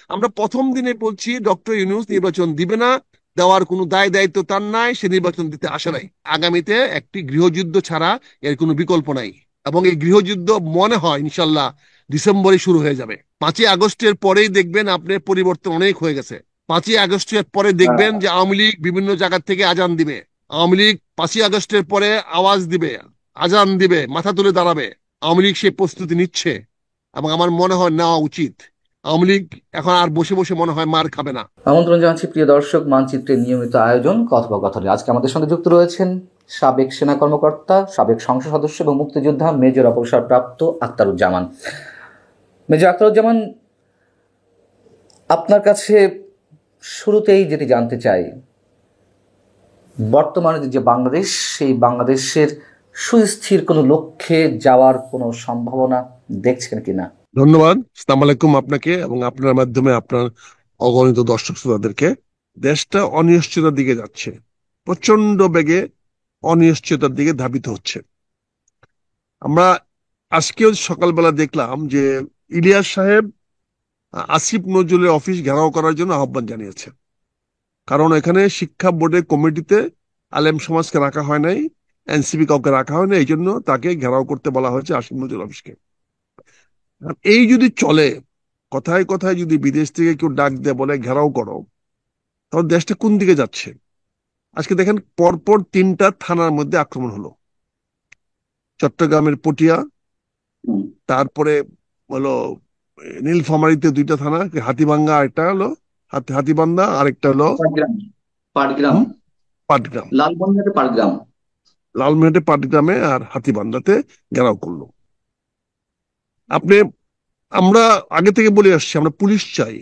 আমরা প্রথম দিনে বলছি ডক্টর ইউনূস নির্বাচন দিবে না, দেওয়ার কোনো দায় দায়িত্ব তার নাই, সে নির্বাচন দিতে আসে নাই। আগামীতে একটি গৃহযুদ্ধ ছাড়া এর কোনো বিকল্প নাই, এবং এই গৃহযুদ্ধ মনে হয় ইনশাল্লাহ ডিসেম্বরে শুরু হয়ে যাবে। 5ই আগস্টের পরেই দেখবেন আপনার পরিবর্তন অনেক হয়ে গেছে। 5ই আগস্টের পরে দেখবেন যে আওয়ামী লীগ বিভিন্ন জায়গা থেকে আজান দিবে। আওয়ামী লীগ 5ই আগস্টের পরে আওয়াজ দিবে, আজান দিবে, মাথা তুলে দাঁড়াবে। আওয়ামী লীগ সেই প্রস্তুতি নিচ্ছে, এবং আমার মনে হয় নেওয়া উচিত। আওয়ামী লীগ এখন আর বসে বসে মনে হয় মার খাবে না। আমন্ত্রণ জানাচ্ছি প্রিয় দর্শক, মানচিত্রের নিয়মিত আয়োজন কথোপকথনে। আজকে আমাদের সঙ্গে যুক্ত রয়েছেন সাবেক সেনা কর্মকর্তা, সাবেক সংসদ সদস্য এবং মুক্তিযোদ্ধা মেজর অবসরপ্রাপ্ত আখতারুজ্জামান। মেজর আখতারুজ্জামান, আপনার কাছে শুরুতেই যেটি জানতে চাই, বর্তমানে যে বাংলাদেশ, সেই বাংলাদেশের সুস্থির কোনো লক্ষ্যে যাওয়ার কোনো সম্ভাবনা দেখছেন কিনা? ধন্যবাদ। আসসালামু আলাইকুম আপনাকে এবং আপনার মাধ্যমে আপনার অগণিত দর্শক শ্রোতাদেরকে। দেশটা অনিশ্চয়তার দিকে যাচ্ছে, প্রচন্ড বেগে অনিশ্চয়তার দিকে ধাবিত হচ্ছে। আমরা আজকেও সকালবেলা দেখলাম যে ইলিয়াস সাহেব আসিফ নজরুলের অফিস ঘেরাও করার জন্য আহ্বান জানিয়েছে। কারণ এখানে শিক্ষা বোর্ডের কমিটিতে আলেম সমাজকে রাখা হয় নাই, এনসিপি কাউকে রাখা হয় না, এই জন্য তাকে ঘেরাও করতে বলা হয়েছে আসিফ নজরুল অফিসকে। আর এই যদি চলে, কথায় কথায় যদি বিদেশ থেকে কেউ ডাক দিয়ে বলে ঘেরাও করো, তাহলে দেশটা কোন দিকে যাচ্ছে? আজকে দেখেন, পরপর 3টা থানার মধ্যে আক্রমণ হলো। চট্টগ্রামের পটিয়া, তারপরে হলো নীলফামারীতে 2টা থানা, হাতীভাঙ্গা আরেকটা হলো, হাতীবান্ধা আরেকটা হলো পাটগ্রাম, পাটগ্রাম, লালমনিরহাটে পাটগ্রাম। লালমনিরহাটে পাটগ্রামে আর হাতীবান্ধাতে ঘেরাও করলো। আপনি, আমরা আগে থেকে বলে আসছি আমরা পুলিশ চাই।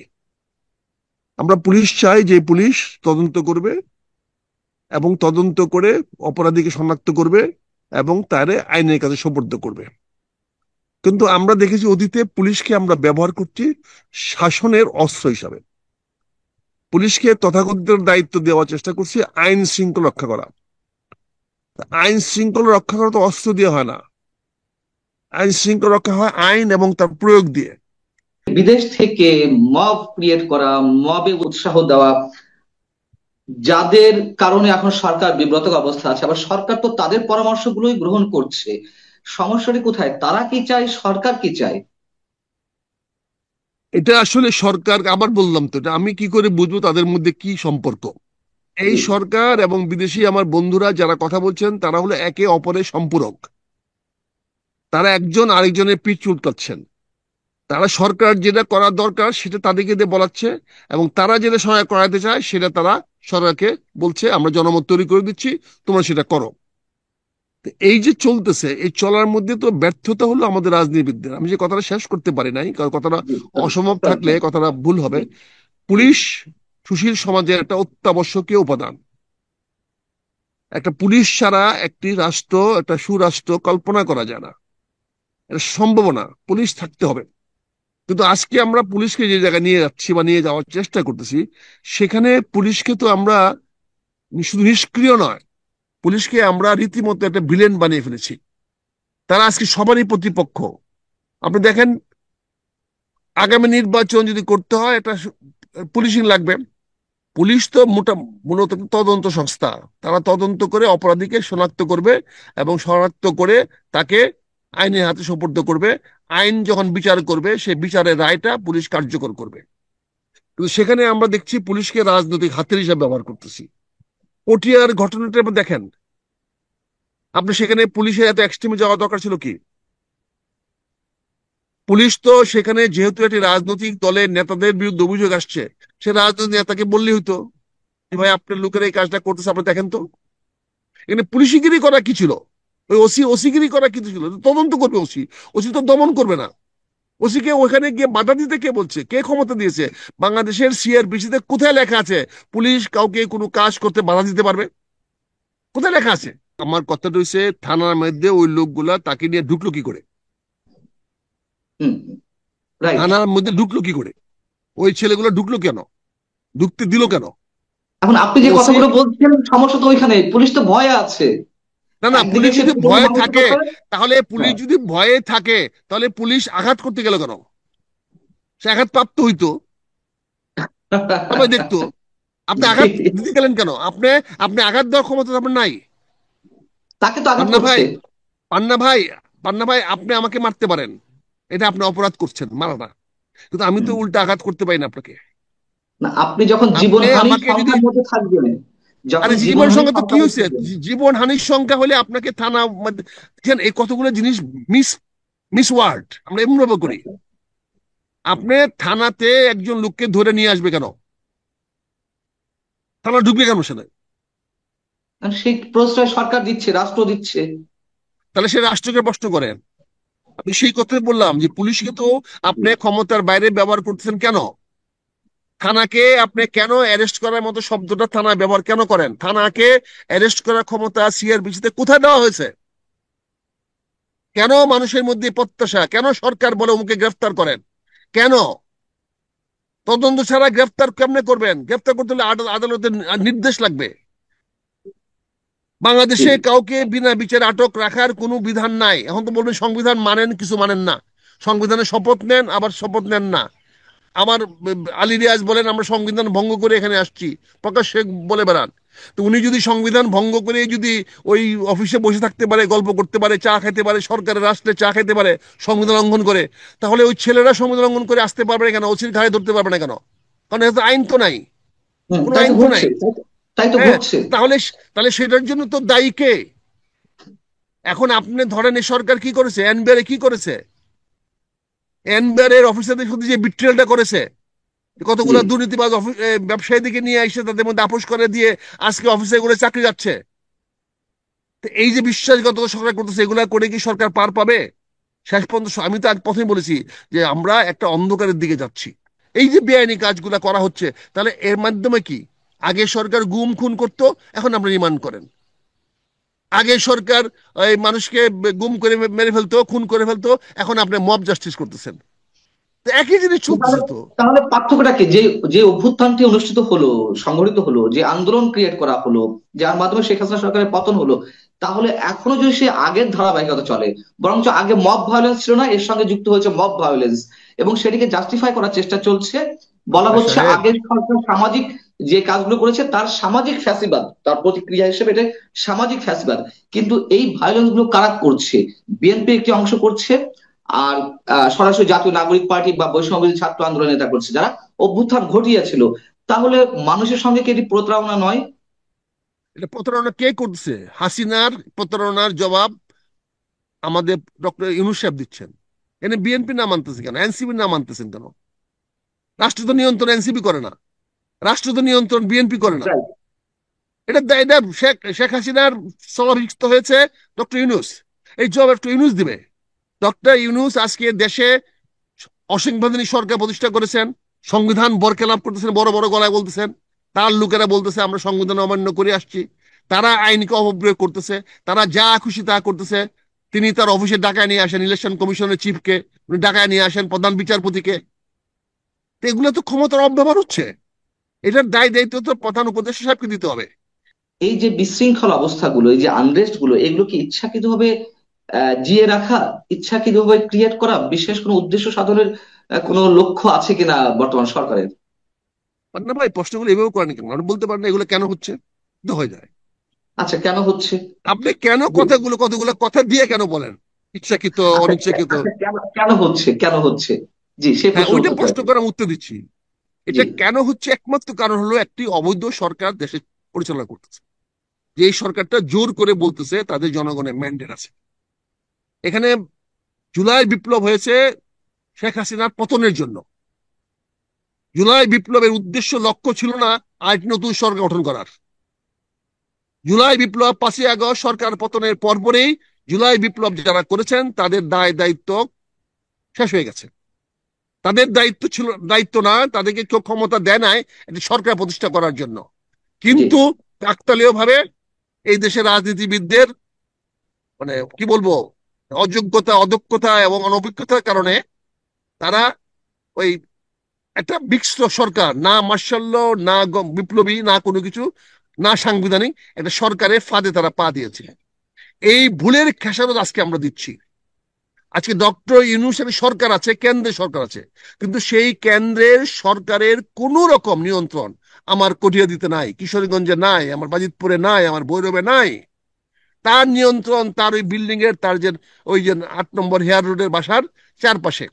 আমরা পুলিশ চাই যে পুলিশ তদন্ত করবে এবং তদন্ত করে অপরাধীকে শনাক্ত করবে এবং তারে আইনের কাছে সোপর্দ করবে। কিন্তু আমরা দেখেছি অতীতে পুলিশকে আমরা ব্যবহার করছি শাসনের অস্ত্র হিসাবে। পুলিশকে তথাকথিত দায়িত্ব দেওয়ার চেষ্টা করছি আইন শৃঙ্খলা রক্ষা করা। আইন শৃঙ্খলা রক্ষা করা তো অস্ত্র দিয়ে হয় না, আইন শৃঙ্খলা রক্ষা হয় আইন এবং তার প্রয়োগ দিয়ে। বিদেশ থেকে মব ক্রিয়েট করা, মবে উৎসাহ দেওয়া, যাদের কারণে এখন সরকার বিব্রত অবস্থা আছে, আবার সরকার তো তাদের পরামর্শগুলোই গ্রহণ করছে। সমস্যাটি কোথায়? তারা কি চায়, সরকার কি চায়? এটা আসলে সরকার, আবার বললাম তো, এটা আমি কি করে বুঝবো তাদের মধ্যে কি সম্পর্ক? এই সরকার এবং বিদেশি আমার বন্ধুরা যারা কথা বলছেন তারা হলো একে অপরের সম্পূরক। তারা একজন আরেকজনের পিঠ চুলকাচ্ছেন। তারা সরকার যেটা করার দরকার সেটা তাদেরকে দিয়ে বলাচ্ছে, এবং তারা যেটা সহায় করাতে চায় সেটা তারা সরকারকে বলছে আমরা জনমত তৈরি করে দিচ্ছি, তোমরা সেটা করো। এই যে চলতেছে, এই চলার মধ্যে তো ব্যর্থতা হলো আমাদের রাজনীতিবিদদের। আমি যে কথাটা শেষ করতে পারি নাই, কারণ কথাটা অসম্ভব থাকলে কথাটা ভুল হবে। পুলিশ সুশীল সমাজের একটা অত্যাবশ্যকীয় উপাদান। একটা পুলিশ ছাড়া একটি রাষ্ট্র, একটা সুরাষ্ট্র কল্পনা করা যায় না, এটা সম্ভব না। পুলিশ থাকতে হবে। কিন্তু আজকে আমরা পুলিশকে যে জায়গায় নিয়ে যাচ্ছি বা নিয়ে যাওয়ার চেষ্টা করতেছি, সেখানে পুলিশকে তো আমরা শুধু নিষ্ক্রিয় নয়, পুলিশকে আমরা রীতিমতো একটা ভিলেন বানিয়ে ফেলেছি। তারা আজকে সবারই প্রতিপক্ষ। আপনি দেখেন, আগামী নির্বাচন যদি করতে হয় একটা পুলিশিং লাগবে। পুলিশ তো মূলত তদন্ত সংস্থা। তারা তদন্ত করে অপরাধীকে শনাক্ত করবে এবং শনাক্ত করে তাকে আইনের হাতে সোপর্দ করবে। আইন যখন বিচার করবে, সে বিচারের রায়টা পুলিশ কার্যকর করবে। কিন্তু সেখানে আমরা দেখছি পুলিশকে রাজনৈতিক হাতিয়ার হিসাবে ব্যবহার করতেছি। পটিয়ার ঘটনাটা দেখেন আপনি, সেখানে পুলিশের এত এক্সট্রিমে যাওয়া দরকার ছিল কি? পুলিশ তো সেখানে যেহেতু একটি রাজনৈতিক দলের নেতাদের বিরুদ্ধে অভিযোগ আসছে, সে রাজনৈতিক নেতাকে বললেই হইতো যে ভাই আপনার লোকেরা এই কাজটা করতেছে, আপনি দেখেন তো। এখানে পুলিশিগিরি করা কি ছিল? ওই ওসিগিরি করা কি ছিল? তদন্ত করবে ওসি। ওসি তো দমন করবে না। ওসিকে ওখানে গিয়ে বাধা দিতে কে বলছে? কে ক্ষমতা দিয়েছে? বাংলাদেশের সিআরপিসিতে কোথায় লেখা আছে পুলিশ কাউকে কোনো কাজ করতে বাধা দিতে পারবে? কোথায় লেখা আছে? আমার কথাটা হচ্ছে, থানার মধ্যে ওই লোকগুলা তাকে নিয়ে ঢুকলো কি করে? রাইট। থানার মধ্যে ঢুকলো কি করে? ওই ছেলেগুলো ঢুকলো কেন? ঢুকতে দিল কেন? এখন আপনি যে ওসি, কথাগুলো বলছেন, সমস্যা তো ওইখানে, পুলিশ তো ভয়ে আছে। না না, একদিকে পুলিশ সে যদি তৃণমূল ভয়ে থাকে, মানসিকতা। তাহলে পুলিশ হ্যাঁ, যদি ভয়ে থাকে তাহলে পুলিশ আঘাত করতে গেল কেন? সে আঘাত প্রাপ্ত হইতো। সবাই দেখতো। আপনি আঘাত দিতে গেলেন কেন? আপনি আপনি আঘাত দেওয়ার ক্ষমতা তো আপনার নাই। তাকে তো আঘাত পান্না ভাই, করছে। পান্না ভাই, পান্না ভাই, আপনি আমাকে মারতে পারেন, এটা আপনি অপরাধ করছেন, মারা না। কিন্তু আমি তো হুম। উল্টা আঘাত করতে পারি না আপনাকে। না, আপনি যখন আপনি জীবনহানির আমাকে যদি, সংখ্যার মধ্যে থাকবেন, আরে যখন জীবন জীবনহানির সংখ্যা তো কি সংখ্যার মধ্যে হয়েছে? থাকবেন। জীবন হানির সংখ্যা হলে আপনাকে থানা দেখেন, এই কতগুলো জিনিস মিস মিস ওয়ার্ড আমরা এমন ভাবে করি। আপনি থানাতে একজন লোককে ধরে নিয়ে আসবে কেন? থানা ঢুকবে কেন সেটা? আর সেই প্রশ্রয় সরকার দিচ্ছে, রাষ্ট্র দিচ্ছে। তাহলে সে রাষ্ট্রকে প্রশ্ন করেন। আমি সেই কথাই বললাম যে পুলিশকে তো আপনি ক্ষমতার বাইরে ব্যবহার করতেছেন কেন? থানাকে আপনি কেন অ্যারেস্ট করার মতো শব্দটা থানা ব্যবহার কেন করেন? থানাকে অ্যারেস্ট করার ক্ষমতা সিআরপিসিতে কোথায় দেওয়া হয়েছে? কেন মানুষের মধ্যে প্রত্যাশা? কেন সরকার বলে ওকে গ্রেফতার করেন? কেন? তদন্ত ছাড়া গ্রেফতার কেমনে করবেন? গ্রেফতার করতে হলে আদালতের নির্দেশ লাগবে। বাংলাদেশে ঠিক। কাউকে বিনা বিচারে আটক রাখার কোনো বিধান নাই। এখন তো বলবেন সংবিধান মানেন, কিছু মানেন না। সংবিধানে শপথ নেন, আবার শপথ নেন না। আমার আলী রিয়াজ বলেন আমরা সংবিধান ভঙ্গ করে এখানে আসছি, প্রকাশ্যে বলে বেড়ান। তো উনি যদি সংবিধান ভঙ্গ করে যদি ওই অফিসে বসে থাকতে পারে, গল্প করতে পারে, চা খেতে পারে, সরকারের রাষ্ট্রে চা খেতে পারে সংবিধান লঙ্ঘন করে, তাহলে ওই ছেলেরা সংবিধান লঙ্ঘন করে আসতে পারবে না কেন? ওসির ঘাড়ে ধরতে পারবে না কেন? কারণ এত আইন তো নাই, কোনো তাই তো আইন তো নাই। ঘটছে, তাই তো হ্যাঁ, ঘটছে। তাহলে তাহলে সেটার জন্য তো দায়ী কে? এখন আপনি ধরেন এই সরকার কি করেছে, এনবিআর কি করেছে? এনবিআর অফিসারদের সাথে যে বিট্রেলটা করেছে, জি। কতগুলো দুর্নীতিবাজ ব্যবসায়ীদেরকে নিয়ে এসে তাদের মধ্যে আপোষ করে দিয়ে আজকে অফিসে করে চাকরি যাচ্ছে। তো এই যে বিশ্বাসঘাতকতা সরকার করতেছে, এগুলা করে কি সরকার পার পাবে? শেষ পর্যন্ত আমি তো আজ প্রথমে বলেছি যে আমরা একটা অন্ধকারের দিকে যাচ্ছি। এই যে বেআইনি কাজগুলা করা হচ্ছে, তাহলে এর মাধ্যমে কি? আগে সরকার গুম খুন করতো, এখন আমরা রিমান্ড করেন। আগে সরকার এই মানুষকে গুম করে মেরে ফেলতো, খুন করে ফেলতো, এখন আপনি মব জাস্টিস করতেছেন। তো একই জিনিস তাহলে চলতেছে তো। তাহলে পার্থক্যটা কি? যে যে অভ্যুত্থানটি অনুষ্ঠিত হলো, সংগঠিত হলো, যে আন্দোলন ক্রিয়েট করা হলো, যার মাধ্যমে শেখ হাসিনা সরকারের পতন হলো, তাহলে এখনো যদি সে আগের ধারাবাহিকতা চলে, বরঞ্চ আগে মব ভায়োলেন্স ছিল না, এর সঙ্গে যুক্ত হয়েছে মব ভায়োলেন্স, এবং সেটিকে জাস্টিফাই করার চেষ্টা চলছে। বলা আব্বাস হচ্ছে সাহেব, আগের সরকার সামাজিক যে কাজগুলো করেছে তার সামাজিক ফ্যাসিবাদ, তার প্রতিক্রিয়া হিসেবে এটা সামাজিক ফ্যাসিবাদ। কিন্তু এই ভায়োলেন্স গুলো কারা করছে? বিএনপি একটি অংশ করছে, আর সরাসরি জাতীয় নাগরিক পার্টি বা বৈষম্যবিরোধী ছাত্র আন্দোলনের নেতা করছে, যারা অভ্যুত্থান ঘটিয়েছিল। তাহলে মানুষের সঙ্গে কি এটি প্রতারণা নয়? এটা প্রতারণা কে করছে? হাসিনার প্রতারণার জবাব আমাদের ডক্টর ইউনূস সাহেব দিচ্ছেন। এনে বিএনপি না মানতেছে কেন? এনসিপি না মানতেছেন কেন? রাষ্ট্র তো নিয়ন্ত্রণ এনসিপি করে না, রাষ্ট্র তো নিয়ন্ত্রণ বিএনপি করে না। Right. এটা শেখ শেখ হাসিনার স্থলাভিষিক্ত হয়েছে ডক্টর ইউনূস। এই জবাব একটু ইউনূস দিবে। ডক্টর ইউনূস আজকে দেশে অসাংবিধানিক সরকার প্রতিষ্ঠা করেছেন, সংবিধান বরখেলাপ করতেছেন, বড় বড় গলায় বলতেছেন। তার লোকেরা বলতেছে আমরা সংবিধান অমান্য করে আসছি। তারা আইনকে অপপ্রয়োগ করতেছে, তারা যা খুশি তা করতেছে। তিনি তার অফিসে ডাকায় নিয়ে আসেন ইলেকশন কমিশনের চিফকে, উনি ডাকায় নিয়ে আসেন প্রধান বিচারপতিকে। তো এগুলো তো ক্ষমতার অপব্যবহার হচ্ছে। এটার দায়িত্ব তো প্রধান উপদেষ্টা সাহেবকে দিতে হবে। এই যে বিশৃঙ্খল অবস্থাগুলো, এই যে আনরেস্ট গুলো, এগুলো কি ইচ্ছাকৃতভাবে জিয়ে রাখা, ইচ্ছাকৃতভাবে ক্রিয়েট করা, বিশেষ কোনো উদ্দেশ্য সাধনের কোনো লক্ষ্য আছে কিনা বর্তমান সরকারের? না ভাই, প্রশ্নগুলো এভাবে করেন কেন? আপনি বলতে পারেন না এগুলো কেন হচ্ছে, তো হয়ে যায়। আচ্ছা, কেন হচ্ছে? আপনি কেন কতগুলো কথা দিয়ে কেন বলেন? ইচ্ছাকৃত, আচ্ছা, অনিচ্ছাকৃত। আচ্ছা, কেন কেন হচ্ছে, কেন হচ্ছে? জি, সেই হ্যাঁ, প্রশ্ন ওইটা উত্তর চাই। প্রশ্ন করে আমি উত্তর দিচ্ছি। জি। এটা কেন হচ্ছে, একমাত্র কারণ হলো একটি অবৈধ সরকার দেশে পরিচালনা করতেছে। যে এই সরকারটা জোর করে বলতেছে তাদের জনগণের ম্যান্ডেট আছে। এখানে জুলাই বিপ্লব হয়েছে শেখ হাসিনার পতনের জন্য। জুলাই বিপ্লবের উদ্দেশ্য লক্ষ্য ছিল না আরেকটি নতুন সরকার গঠন করার। জুলাই বিপ্লব 5ই আগস্ট সরকার পতনের পরপরই জুলাই বিপ্লব যারা করেছেন তাদের দায় দায়িত্ব শেষ হয়ে গেছে। তাদের দায়িত্ব ছিল, দায়িত্ব না, তাদেরকে কেউ ক্ষমতা দেয় নাই একটি সরকার প্রতিষ্ঠা করার জন্য। জি। কিন্তু কাকতালীয় ভাবে এই দেশের রাজনীতিবিদদের মানে কি বলবো, অযোগ্যতা, অদক্ষতা এবং অনভিজ্ঞতার কারণে তারা ওই একটা মিক্সড সরকার, না মার্শাল ল, না বিপ্লবী, না কোনো কিছু, না সাংবিধানিক একটা সরকারের ফাঁদে তারা পা দিয়েছে। এই ভুলের খেসারত আজকে আমরা দিচ্ছি। আজকে ডক্টর ইউনূসের সরকার আছে, কেন্দ্রের সরকার আছে, কিন্তু সেই কেন্দ্রের সরকারের কোন রকম নিয়ন্ত্রণ আমার কটিয়াদীতে নাই, কিশোরগঞ্জে নাই, আমার বাজিতপুরে নাই, আমার ভৈরবে নাই। তার নিয়ন্ত্রণ তার ওই বিল্ডিং এর, তার যে ওই যে 8 নম্বর হেয়ার রোডের বাসার চারপাশে,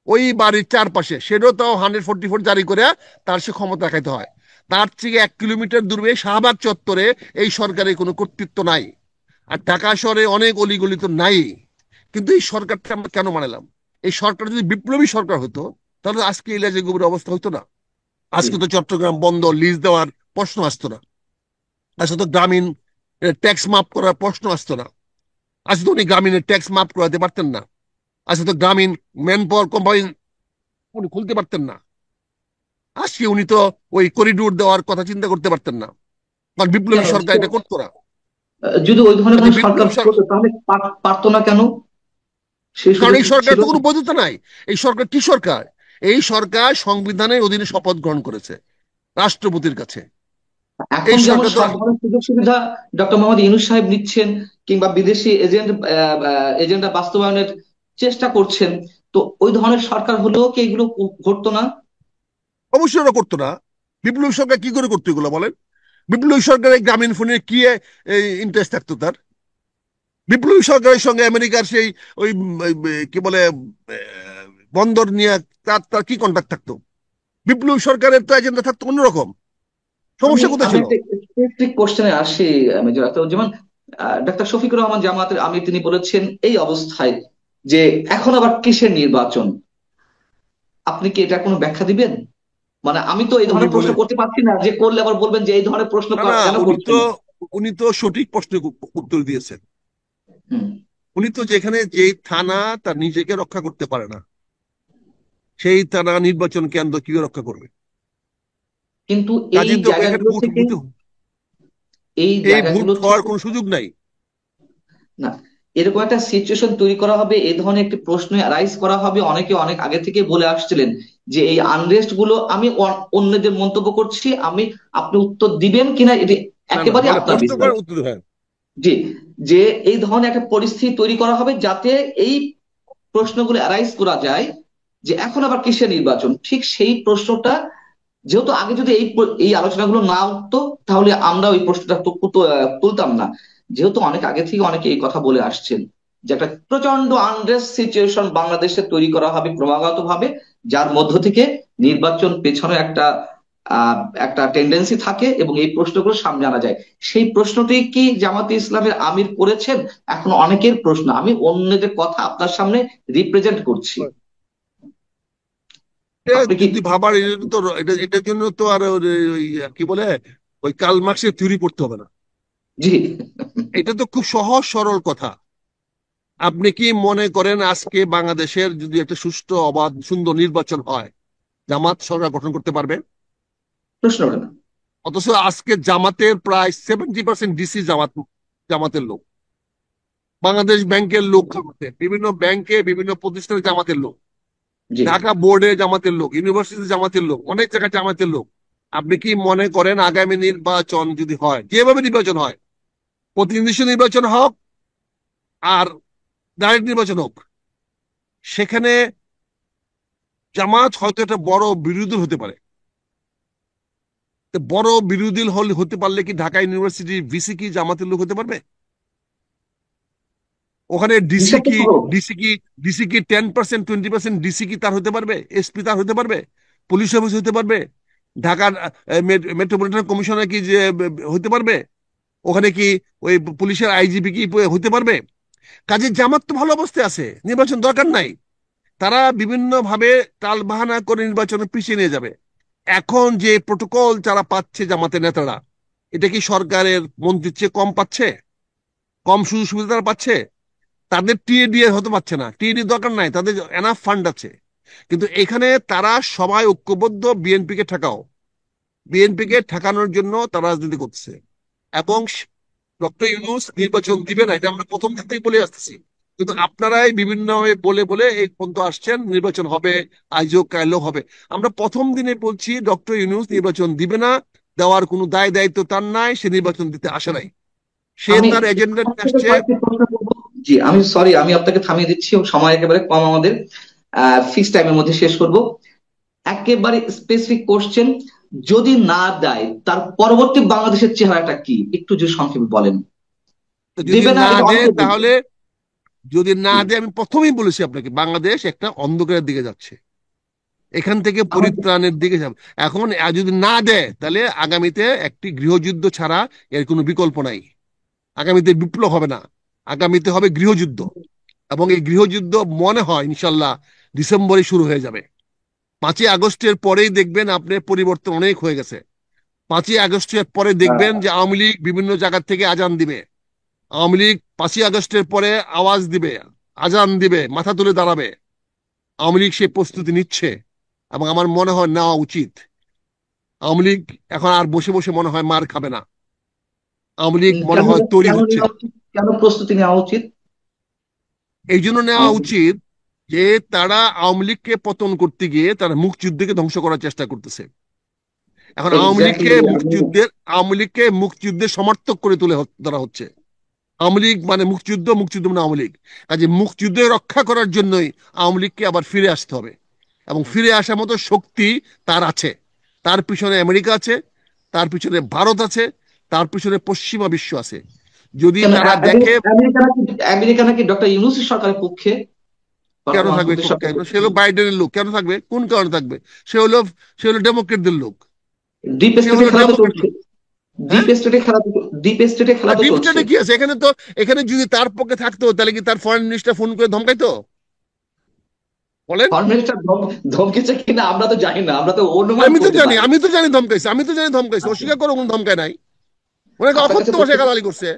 ওই বাড়ির চারপাশে, সেটাও তাও 144 জারি করে তার সে ক্ষমতা দেখাইতে হয়। তার থেকে 1 কিলোমিটার দূরে শাহবাগ চত্বরে এই সরকারের কোনো কর্তৃত্ব নাই। আর ঢাকা শহরে অনেক অলিগলি তো নাই। কিন্তু এই সরকারটা আমরা কেন মানলাম? এই সরকার যদি বিপ্লবী সরকার হতো, তাহলে আজকে এই লেজে গোবরের অবস্থা হতো না। জি। আজকে তো চট্টগ্রাম বন্দর লিজ দেওয়ার প্রশ্ন আসতো না। আজকে তো গ্রামীণ ট্যাক্স মাফ করার প্রশ্ন আসতো না। আজকে তো উনি গ্রামীণের ট্যাক্স মাফ করাতে পারতেন না। আজকে তো গ্রামীণ ম্যান পাওয়ার কোম্পানি উনি খুলতে পারতেন না। আজকে উনি তো ওই করিডোর দেওয়ার কথা চিন্তা করতে পারতেন না, কারণ বিপ্লবী কেন সরকার এটা করতো না। যদি ওই ধরনের কাজে কোনো সরকার বিপ্লবী সরকার, হতো তাহলে পারতো না কেন? সেই কারণ সুযোগ এই সরকার ছিল তো না? কোনো বৈধতা নাই। এই সরকার কি সরকার? এই সরকার সংবিধানের অধীনে শপথ গ্রহণ করেছে রাষ্ট্রপতির কাছে। এখন এই যেমন সরকার তো, সব ধরনের সুযোগ সুবিধা ডক্টর মোহাম্মদ ইউনূস সাহেব নিচ্ছেন, কিংবা বিদেশি এজেন্ডা বাস্তবায়নের চেষ্টা করছেন, তো ওই ধরনের সরকার হলেও কি এগুলো ঘটতো না? অবশ্যই ওরা করতো না। বিপ্লবী সরকার কি করে করতো এগুলো বলেন? বিপ্লবী সরকারের গ্রামীণ ফোনে কি ইন্টারেস্ট থাকতো তার? বিপ্লবী সরকারের সঙ্গে আমেরিকার সেই ওই কি বলে বন্দর নিয়ে তার তার কি কন্ট্যাক্ট থাকতো? বিপ্লবী সরকারের তো এজেন্ডা থাকতো অন্যরকম। আমি সমস্যা কোথায় আমি ছিল? একটা স্পেসিফিক কোশ্চেনে আসি, মেজর আখতার। যেমন ডক্টর শফিকুর রহমান জামাতের আমির তিনি বলেছেন এই অবস্থায় যে এখন আবার কিসের নির্বাচন? আপনি কি এটা কোনো ব্যাখ্যা দিবেন? মানে আমি তো এই উনি ধরনের প্রশ্ন বলে, করতে পারছি না, যে করলে আবার বলবেন যে এই ধরনের প্রশ্ন না না, কেন উনি তো করছেন। উনি তো সঠিক প্রশ্নের উত্তর দিয়েছেন। হুম। উনি তো যেখানে যেই থানা তার নিজেকে রক্ষা করতে পারে না, সেই থানা নির্বাচন কেন্দ্র কিভাবে রক্ষা করবে? কিন্তু এই কাজে তো এখানে জায়গাগুলো ভোট থেকে ভোট এই এই ভোট জায়গাগুলো হওয়ার থেকে কোনো সুযোগ নাই। না, এরকম একটা সিচুয়েশন তৈরি করা হবে, এই ধরনের একটি প্রশ্ন রাইজ করা হবে, অনেকে অনেক আগে থেকে বলে আসছিলেন যে এই আনরেস্ট গুলো, আমি অন্যদের মন্তব্য করছি, আপনি উত্তর দিবেন কিনা এটি না না, একেবারে মানে আপনার প্রশ্ন বিষয়। করার উত্তর, হ্যাঁ। জি। যে এই ধরনের একটা পরিস্থিতি তৈরি করা হবে যাতে এই প্রশ্নগুলো অ্যারাইজ করা যায় যে এখন আবার কিসের নির্বাচন, ঠিক সেই প্রশ্নটা। যেহেতু আগে যদি এই আলোচনাগুলো না উঠতো, তাহলে আমরা ওই প্রশ্নটা তুলতাম না। যেহেতু অনেক আগে থেকে অনেকে এই কথা বলে আসছেন যে একটা প্রচন্ড আনরেস্ট সিচুয়েশন বাংলাদেশে তৈরি করা হবে ক্রমাগত ভাবে, যার মধ্য থেকে নির্বাচন পেছনে একটা টেন্ডেন্সি থাকে এবং এই প্রশ্নগুলো সামনে আনা যায়। সেই প্রশ্নটি কি জামাতে ইসলামের আমির করেছেন? এখন অনেকের প্রশ্ন, আমি অন্যদের কথা আপনার সামনে রিপ্রেজেন্ট করছি। এটা আপনি কি? যদি ভাবার, এটার জন্য তো আর ওই কি বলে ওই কার্ল মার্ক্সের থিওরি পড়তে হবে না। জি। এটা তো খুব সহজ সরল কথা। আপনি কি মনে করেন আজকে বাংলাদেশের যদি একটা সুষ্ঠু অবাধ সুন্দর নির্বাচন হয়, জামাত সরকার গঠন করতে পারবে? প্রশ্ন ওঠে না। অথচ আজকে জামাতের প্রায় 70% ডিসি জামাতের লোক, বাংলাদেশ ব্যাংকের লোক জামাতের, বিভিন্ন ব্যাংকে বিভিন্ন প্রতিষ্ঠানে জামাতের লোক, জি। ঢাকা বোর্ডে জামাতের লোক, ইউনিভার্সিটি জামাতের লোক, অনেক জায়গায় জামাতের লোক। আপনি কি মনে করেন আগামী নির্বাচন যদি হয়, যেভাবে নির্বাচন হয়, প্রতিনিধি নির্বাচন হোক আর ডাইরেক্ট নির্বাচন হোক, সেখানে জামাত হয়তো একটা বড় বিরোধী হতে পারে? তো বড় বিরোধী হতে পারলে কি ঢাকা ইউনিভার্সিটি ভিসি কি জামাতের লোক হতে পারবে? ওখানে ডিসি হিসাবটা কি সহজ। ডিসি কি ডিসি কি 10% 20% ডিসি কি তার হতে পারবে? এসপি তার হতে পারবে? পুলিশ অফিস হতে পারবে? ঢাকার মেট্রোপলিটন কমিশনার কি যে হতে পারবে? ওখানে কি ওই পুলিশের আইজিপি কি হতে পারবে? কাজে জামাত তো ভালো অবস্থায় আছে, নির্বাচন দরকার নাই। তারা বিভিন্ন ভাবে টাল বাহানা করে নির্বাচনে পিছিয়ে নিয়ে যাবে। এখন যে প্রোটোকল যারা পাচ্ছে জামাতের নেতারা, এটা কি সরকারের মন্ত্রীর চেয়ে কম পাচ্ছে? কম সুযোগ সুবিধা তারা পাচ্ছে? তাদের টিএডি হতে পারছে না, টিএডি দরকার নাই, তাদের এনাফ ফান্ড আছে। কিন্তু এখানে তারা সবাই ঐক্যবদ্ধ বিএনপি কে ঠেকাও, বিএনপি কে ঠেকানোর জন্য তারা রাজনীতি করছে। এবং ডক্টর ইউনূস নির্বাচন দিবে না, এটা আমরা প্রথম থেকেই বলে আসতেছি। কিন্তু আপনারাই বিভিন্ন বলে বলে এই পর্যন্ত আসছেন নির্বাচন হবে, আজও কাইলেও হবে। আমরা প্রথম দিনে বলছি ডক্টর ইউনূস নির্বাচন দিবে না, দেওয়ার কোনো দায় দায়িত্ব তার নাই, সে নির্বাচন দিতে আসে নাই। সে আমি তার এজেন্ডা নিয়ে থেকে আসছে। কয়েকটি প্রশ্ন করবো, জি, আমি সরি, আমি আপনাকে থামিয়ে দিচ্ছি, সময় একেবারে কম আমাদের, ফিক্স টাইমের মধ্যে শেষ করব। একেবারে স্পেসিফিক কোশ্চেন, যদি না দেয় তার পরবর্তী বাংলাদেশের চেহারাটা কি, একটু যদি সংক্ষেপে বলেন। তো যদি দেবে না, না এটা দেয় অনেকে বলবে। তাহলে, যদি না জি, দেয়, আমি প্রথমেই বলেছি আপনাকে, বাংলাদেশ একটা অন্ধকারের দিকে যাচ্ছে, এখান থেকে আমার পরিত্রাণের দিকে যাবে। এখন যদি না দেয় তাহলে আগামীতে একটি গৃহযুদ্ধ ছাড়া এর কোনো বিকল্প নাই। আগামীতে বিপ্লব হবে না, আগামীতে হবে গৃহযুদ্ধ। এবং এই গৃহযুদ্ধ মনে হয় ইনশাল্লাহ ডিসেম্বরে শুরু হয়ে যাবে। 5ই আগস্টের পরেই দেখবেন আপনি পরিবর্তন অনেক হয়ে গেছে। 5ই আগস্টের পরে দেখবেন যে আওয়ামী লীগ বিভিন্ন জায়গা থেকে আজান দিবে। আওয়ামী লীগ 5ই আগস্টের পরে আওয়াজ দিবে, আজান দিবে, মাথা তুলে দাঁড়াবে। আওয়ামী লীগ সেই প্রস্তুতি নিচ্ছে এবং আমার মনে হয় নেওয়া উচিত। আওয়ামী লীগ এখন আর বসে বসে মনে হয় মার খাবে না। আওয়ামী লীগ মনে কেন, হয় তৈরি কেন হচ্ছে। নেওয়া উচিত, কেন প্রস্তুতি নেওয়া উচিত? এই জন্য নেওয়া উচিত যে তারা আওয়ামী লীগকে পতন করতে গিয়ে তারা মুক্তিযুদ্ধকে ধ্বংস করার চেষ্টা করতেছে। এখন এক্স্যাক্টলি। আমি আওয়ামী লীগকে মুক্তিযুদ্ধের সমর্থক করে তুলে ধরা হচ্ছে। আওয়ামী লীগ মানে মুক্তিযুদ্ধ, মুক্তিযুদ্ধ মানে আওয়ামী লীগ। কাজে মুক্তিযুদ্ধ রক্ষা করার জন্যই আওয়ামী লীগকে আবার ফিরে আসতে হবে, এবং ফিরে আসার মতো শক্তি তার আছে। তার পিছনে আমেরিকা আছে, তার পিছনে ভারত আছে, তার পিছনে পশ্চিমা বিশ্ব আছে। যদি কেন তারা দেখে, আমেরিকা নাকি ডক্টর ইউনূসের সরকারের পক্ষে, কেন বর্তমান থাকবে? অন্তর্বর্তী সরকারের সে পক্ষে। হলো বাইডেনের লোক, কেন থাকবে? কোন কারণে থাকবে? সে হলো সে হলো ডেমোক্রেটদের লোক। ডিপ সে স্টেটে হলো খেলা তো ডেমোক্রেট চলছে। লোক। হ্যাঁ, ডিপ স্টেটে খেলা আর তো ডিপ চলছে। স্টেটে কি আছে? এখানে তো, এখানে যদি তার পক্ষে থাকতো তাহলে কি তার ফরেন মিনিস্টার ফোন করে ধমকাইতো? বলেন। ফরেন মিনিস্টার ধমকেছে কিনা আমরা তো জানি না, আমরা তো অনুমান আমি তো করতে জানি, পারি। ধমকাইছে, আমি তো জানি ধমকাইছে, আচ্ছা, অস্বীকার করো কোনো ধমকায় নাই। ওনাকে আপনার কাছে অকথ্য তথ্য, ভাষায় গালাগালি করছে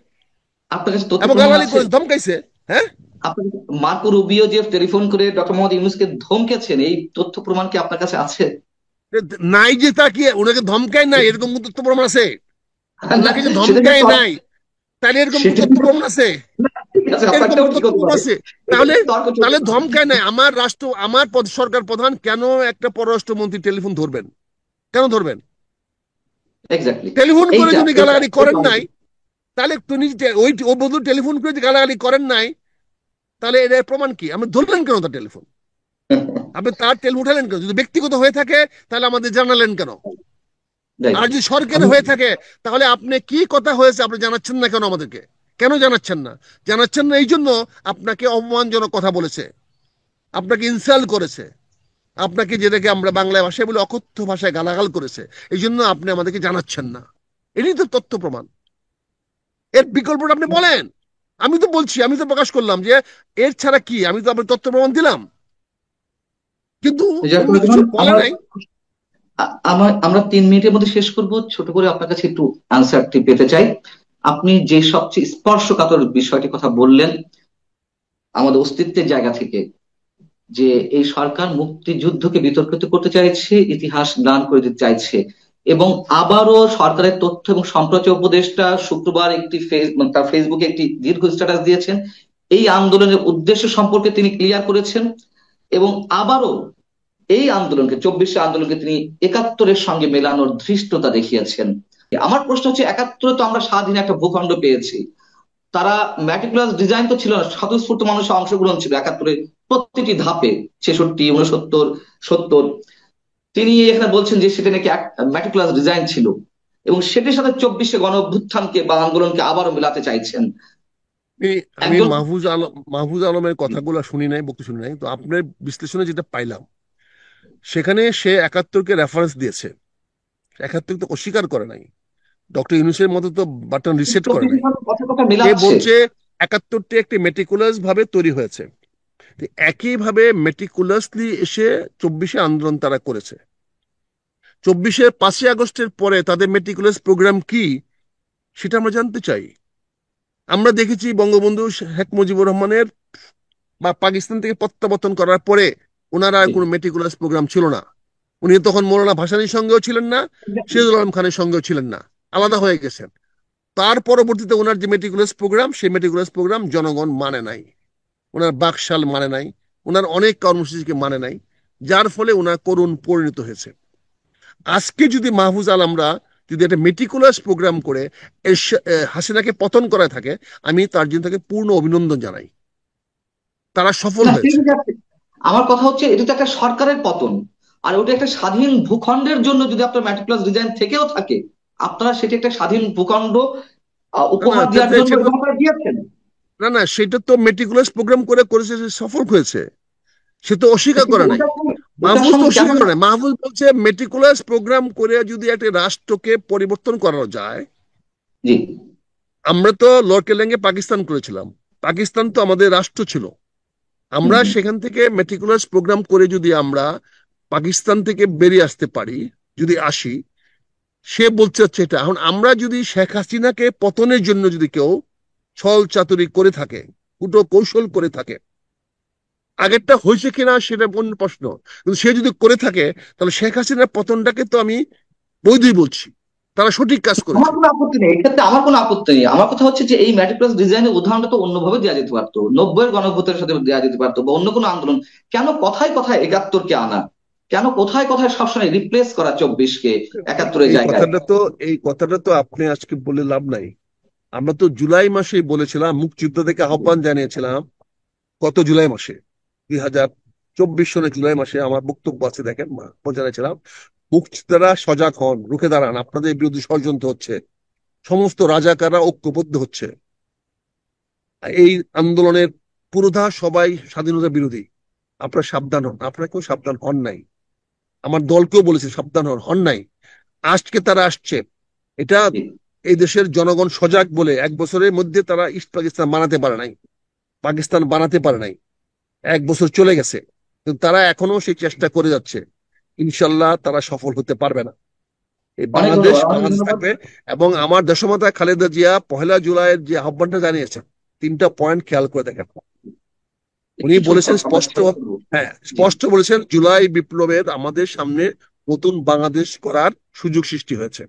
আপনার কাছে তথ্য এবং প্রমাণ গালাগালি আছে? করেছে, ধমকাইছে। হ্যাঁ, আপনার মার্কো রুবিও যে টেলিফোন করে ডক্টর মোহাম্মদ ইউনূসকে ধমকেছেন, এই তথ্য প্রমাণ কি আপনার কাছে আছে? নাই যে তা কি ওনাকে ধমকায় নাই এরকম কোনো তথ্য প্রমাণ আছে? না, ওনাকে যে সেটা নিয়ে ধমকায় নাই তাহলে এরকম কোনো সেটা তথ্য নিয়ে- প্রমাণ আছে? ঠিক আছে, এরকম আপনারটাও কোনো ঠিক তথ্য হতে প্রমাণ পারে। আছে? এটা তাহলে, নিয়ে তর্ক চলতে পারে। ধমকায় নাই আমার রাষ্ট্র, আমার সরকার প্রধান কেন একটা পররাষ্ট্রমন্ত্রী টেলিফোন ধরবেন? কেন ধরবেন? এক্স্যাক্টলি। টেলিফোন করে এইটা যদি এইটা গালাগালি এইটা করেন নাই, তাহলে তিনি ওই ও বন্ধু টেলিফোন করে যে গালাগালি করেন নাই, তাহলে এর প্রমাণ কি? আপনি ধরলেন কেন তার টেলিফোন? আপনি তার টেলিফোন উঠালেন কেন? যদি ব্যক্তিগত হয়ে থাকে তাহলে আমাদের জানালেন কেন? রাইট। আর যদি সরকারি আমি হয়ে থাকে তাহলে আপনি কি কথা হয়েছে আপনি জানাচ্ছেন না কেন আমাদেরকে? কেন জানাচ্ছেন না? জানাচ্ছেন না এই জন্য আপনাকে অপমানজনক কথা বলেছে, আপনাকে ইনসাল্ট করেছে, আপনাকে যেটাকে আমরা বাংলা ভাষায় বলে অকথ্য ভাষায় গালাগাল করেছে। এই জন্য আপনি আমাদেরকে জানাচ্ছেন না। এটাই তো তথ্য প্রমাণ। এর বিকল্পটা আপনি বলেন। আমি তো বলছি, আমি তো প্রকাশ করলাম যে এর ছাড়া কি, আমি তো আপনার তথ্য প্রমাণ দিলাম, কিন্তু অন্য কিছু বলে আমার নাই। আমরা 3 মিনিটের মধ্যে শেষ করব। ছোট করে আপনার কাছে একটু আনসারটি পেতে চাই। আপনি যে সবচেয়ে স্পর্শকাতর বিষয়টি কথা বললেন আমাদের অস্তিত্বের জায়গা থেকে, যে এই সরকার মুক্তিযুদ্ধকে বিতর্কিত করতে চাইছে, ইতিহাস দান করে দিতে চাইছে, এবং আবারও সরকারের তথ্য এবং সম্প্রচার উপদেষ্টা শুক্রবার তার ফেসবুকে একটি দীর্ঘ স্ট্যাটাস দিয়েছেন। এই আন্দোলনের উদ্দেশ্য সম্পর্কে তিনি ক্লিয়ার করেছেন, এবং আবারও এই আন্দোলনকে, 24 আন্দোলনকে তিনি 71-এর সঙ্গে মেলানোর ধৃষ্টতা দেখিয়েছেন। আমার প্রশ্ন হচ্ছে, 71-এ তো আমরা স্বাধীন একটা ভূখণ্ড পেয়েছি, তারা ম্যাটিকুলাস ডিজাইন তো ছিল না, স্বতঃস্ফূর্ত মানুষের অংশগ্রহণ ছিল 71-এ প্রতিটি ধাপে, 66, 69, 70। তিনি এখানে বলছেন যে সেটা নাকি ম্যাটিকুলাস ডিজাইন ছিল, এবং সেটির সাথে 24-এ গণ অভ্যুত্থানকে বা আন্দোলনকে আবারও মেলাতে চাইছেন আমি আমি একজন। মাহফুজ আলমের কথাগুলো শুনি নাই, বক্তব্য শুনি নাই, তো আপনার বিশ্লেষণে যেটা পাইলাম সেখানে সে 71-কে রেফারেন্স দিয়েছে। 71 তো অস্বীকার করে নাই, ডক্টর ইউনূসের মতো তো বাটন রিসেট করে 24 নাই। কথা কথা সে মেলাচ্ছে। বলছে 71টি একটি মেটিকুলাস ভাবে তৈরি হয়েছে। তো একইভাবে মেটিকুলাসলি এসে 24-এ আন্দোলন তারা করেছে। 24-এর 5ই আগস্টের পরে তাদের মেটিকুলাস প্রোগ্রাম কি সেটা আমরা জানতে চাই। আমরা দেখেছি বঙ্গবন্ধু শেখ মুজিবুর রহমানের বা পাকিস্তান থেকে প্রত্যাবর্তন করার পরে ওনার আর কোনো মেটিকুলাস প্রোগ্রাম ছিল না। উনি তখন মৌলানা ভাসানীর সঙ্গেও ছিলেন না, সিরাজুল আলম খানের সঙ্গেও ছিলেন না, আলাদা হয়ে গেছেন। তার পরবর্তীতে ওনার যে মেটিকুলাস প্রোগ্রাম, সেই মেটিকুলাস প্রোগ্রাম জনগণ মানে নাই, ওনার বাকশাল মানে নাই, ওনার অনেক কর্মসূচিকে মানে নাই, যার ফলে ওনার করুণ পরিণত হয়েছে। আজকে যদি মাহফুজ আলমরা যদি একটা মেটিকুলাস প্রোগ্রাম করে হাসিনাকে পতন করা থাকে, আমি তার জন্য তাকে পূর্ণ অভিনন্দন জানাই। তারা সফল না হয়েছে। ঠিক আছে, আমার কথা হচ্ছে এটা তো একটা সরকারের পতন, আর ওটা একটা স্বাধীন ভূখণ্ডের জন্য যদি আপনার ম্যাটিকুলাস ডিজাইন থেকেও থাকে, আপনারা সেটি একটা স্বাধীন ভূখণ্ড না না উপহার দেওয়ার জন্য সেটা, এটা আপনারা দিয়েছেন। না না সেটা তো মেটিকুলাস প্রোগ্রাম করে করেছে, সে সফল হয়েছে, সে তো অস্বীকার কিন্তু করে নাই। ওটার মাহফুজ তো সঙ্গে অস্বীকার কেমন করে নাই, মাহফুজ বলছে মেটিকুলাস প্রোগ্রাম করে যদি একটা রাষ্ট্রকে পরিবর্তন করা যায়। জি আমরা তো লড়কেলেঙ্গে পাকিস্তান করেছিলাম, পাকিস্তান তো আমাদের রাষ্ট্র ছিল। আমরা হুম, সেখান থেকে মেটিকুলাস প্রোগ্রাম করে যদি আমরা পাকিস্তান থেকে বেরিয়ে আসতে পারি, যদি আসি, সে বলছে হচ্ছে এটা। এখন আমরা যদি শেখ হাসিনাকে পতনের জন্য যদি কেউ ছল চাতুরি করে থাকে, কুটো কৌশল করে থাকে, আগেরটা হয়েছে কিনা সেটা অন্য প্রশ্ন, কিন্তু সে যদি করে থাকে, তাহলে শেখ হাসিনার পতনটাকে তো আমি বৈধই বলছি, তারা সঠিক কাজ আমার করেছে। কোনো আপত্তি নেই এক্ষেত্রে, আমার কোনো আপত্তি নেই। আমার কথা হচ্ছে যে এই ম্যাট্রিক্স ডিজাইনের উদাহরণটা তো অন্যভাবে দেওয়া যেতে পারতো, 90-এর গণঅভ্যুত্থানের সাথে দেওয়া যেতে পারতো, বা অন্য কোনো আন্দোলন। কেন কথায় কথায় 71-কে আনা? কেন কোথায় কোথায় সবসময় রিপ্লেস করা 24-কে 71-এর এই জায়গায়? কথাটা তো, এই কথাটা তো আপনি আজকে বলে লাভ নাই। আমরা তো জুলাই মাসেই বলেছিলাম, মুক্তিযুদ্ধ থেকে আহ্বান জানিয়েছিলাম। গত জুলাই মাসে, 2024 সনের জুলাই মাসে আমার বক্তব্য আছে, দেখেন, জানিয়েছিলাম মুক্তিযোদ্ধারা সজাগ হন, রুখে দাঁড়ান, আপনাদের বিরুদ্ধে ষড়যন্ত্র হচ্ছে, সমস্ত রাজাকাররা ঐক্যবদ্ধ হচ্ছে, এই আন্দোলনের পুরোধা সবাই স্বাধীনতা বিরোধী, আপনারা সাবধান হন। আপনারা কেউ সাবধান হন নাই, আমার দলকেও বলেছে সাবধান হন, হন নাই। আজকে তারা আসছে, এটা জি, এই দেশের জনগণ সজাগ বলে 1 বছরের মধ্যে তারা ইস্ট পাকিস্তান বানাতে পারে নাই, পাকিস্তান বানাতে পারে নাই। 1 বছর চলে গেছে, কিন্তু তারা এখনো সেই চেষ্টা করে যাচ্ছে। ইনশাল্লাহ তারা সফল হতে পারবে না। এই অনেক বাংলাদেশ ধন্যবাদ, অনেক বাংলাদেশ ধন্যবাদ। থাকবে। এবং আমার দেশমাতা খালেদা জিয়া 1 জুলাইয়ের যে আহ্বানটা জানিয়েছেন, 3টা পয়েন্ট খেয়াল করে দেখেন। উনি একটু ছোট্ট বলেছেন আমরা স্পষ্ট, শেষ করবো। হ্যাঁ জি স্পষ্ট বলেছেন, জুলাই বিপ্লবের আমাদের সামনে নতুন বাংলাদেশ করার সুযোগ সৃষ্টি হয়েছে।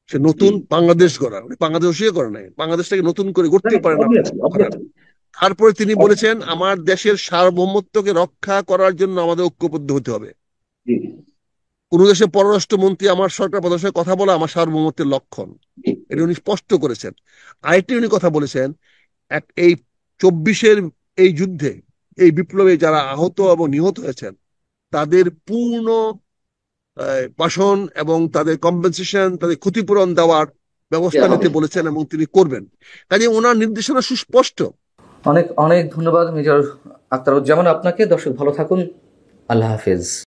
সে জি নতুন বাংলাদেশ গড়া, উনি বাংলাদেশ করে নাই, বাংলাদেশটাকে নতুন করে গড়তে পারেন আপনি অবভিয়াসলি করেন। অবভিয়াসলি। তারপরে তিনি বলেছেন আমার দেশের সার্বভৌমত্বকে রক্ষা করার জন্য আমাদের ঐক্যবদ্ধ হতে হবে। জি কোন দেশের পররাষ্ট্রমন্ত্রী আমার সরকার প্রধানের সঙ্গে কথা বলা আমার সার্বভৌমত্বের লক্ষণ, জি এটা উনি স্পষ্ট করেছেন। আরেকটি উনি কথা বলেছেন, এই 24-এর এই যুদ্ধে, এই বিপ্লবে যারা আহত এবং নিহত হয়েছেন, তাদের পূর্ণ পাশন এবং তাদের কম্পেনসেশন, তাদের ক্ষতিপূরণ দেওয়ার ব্যবস্থা দেয়া হবে। নিতে বলেছেন, এবং তিনি করবেন। কাজে ওনার নির্দেশনা সুস্পষ্ট। অনেক অনেক ধন্যবাদ মেজর আখতারুজ্জামান আপনাকে। দর্শক ভালো থাকুন, আল্লাহ হাফেজ।